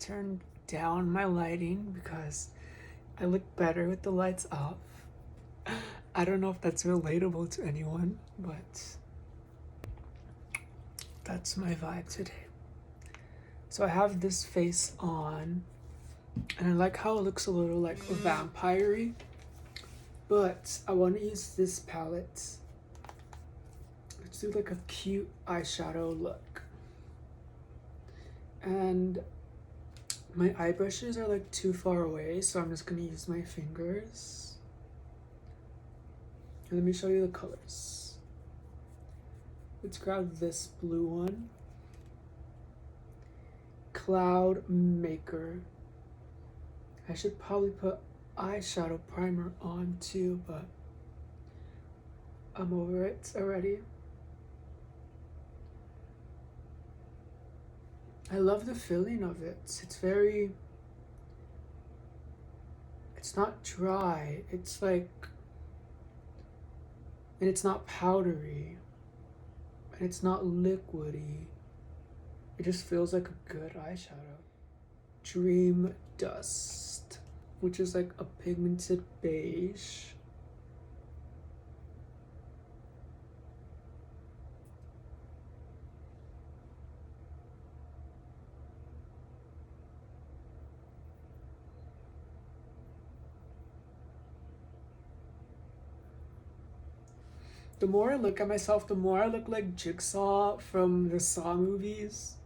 turned down my lighting because I look better with the lights off. I don't know if that's relatable to anyone, but that's my vibe today. So I have this face on, and I like how it looks a little like vampire-y, but I want to use this palette. Let's do like a cute eyeshadow look. And my eye brushes are like too far away, so I'm just gonna use my fingers. And let me show you the colors. Let's grab this blue one. Cloud Maker. I should probably put eyeshadow primer on too, but I'm over it already. I love the feeling of it. It's very, it's not dry. It's like, and it's not powdery. And it's not liquidy. It just feels like a good eyeshadow. Dream Dust, which is like a pigmented beige. The more I look at myself, the more I look like Jigsaw from the Saw movies.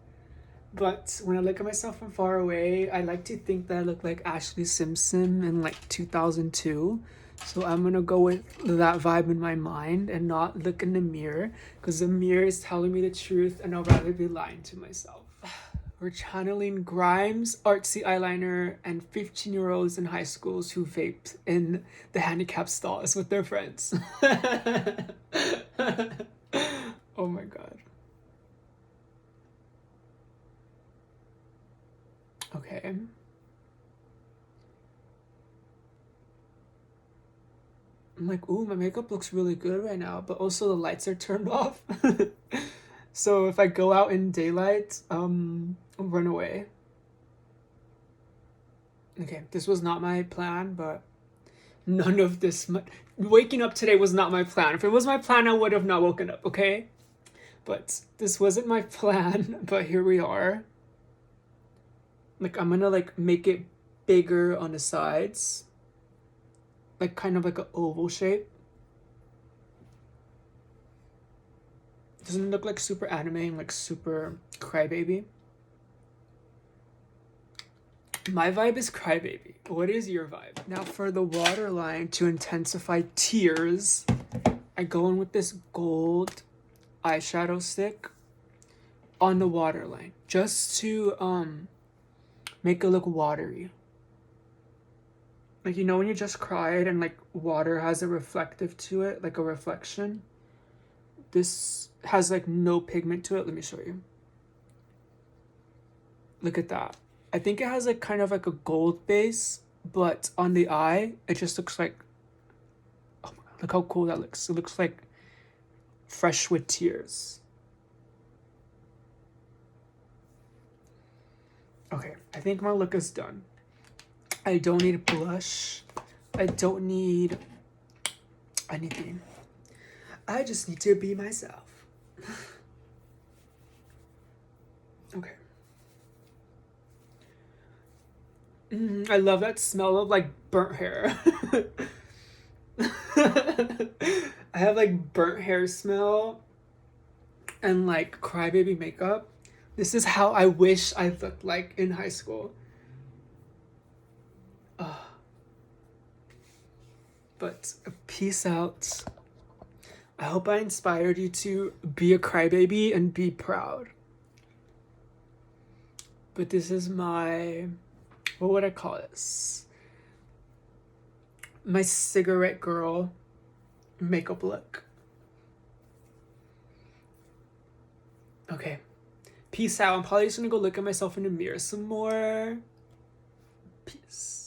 But when I look at myself from far away, I like to think that I look like Ashley Simpson in like 2002. So I'm gonna go with that vibe in my mind and not look in the mirror, because the mirror is telling me the truth and I'll rather be lying to myself. We're channeling Grimes, artsy eyeliner, and 15-year-olds in high schools who vaped in the handicap stalls with their friends. Oh my god. Okay. I'm like, ooh, my makeup looks really good right now, but also the lights are turned off. So if I go out in daylight, run away. Okay, this was not my plan, but none of this, waking up today was not my plan. If it was my plan, I would have not woken up, okay? But this wasn't my plan, but here we are. Like, I'm gonna like make it bigger on the sides. Like kind of like an oval shape. Doesn't it look like super anime and like super crybaby? My vibe is crybaby. What is your vibe? Now for the waterline to intensify tears, I go in with this gold eyeshadow stick on the waterline just to make it look watery. Like, you know when you just cried and like water has a reflective to it, like a reflection? This has like no pigment to it. Let me show you. Look at that. I think it has like kind of like a gold base, but on the eye, it just looks like, oh my god, look how cool that looks. It looks like Fresh with Tears. Okay, I think my look is done. I don't need blush. I don't need anything. I just need to be myself. Okay. I love that smell of like burnt hair. I have like burnt hair smell and like crybaby makeup. This is how I wish I looked like in high school. But peace out. I hope I inspired you to be a crybaby and be proud. But this is my, what would I call this? My cigarette girl makeup look. Okay. Peace out. I'm probably just gonna go look at myself in the mirror some more. Peace.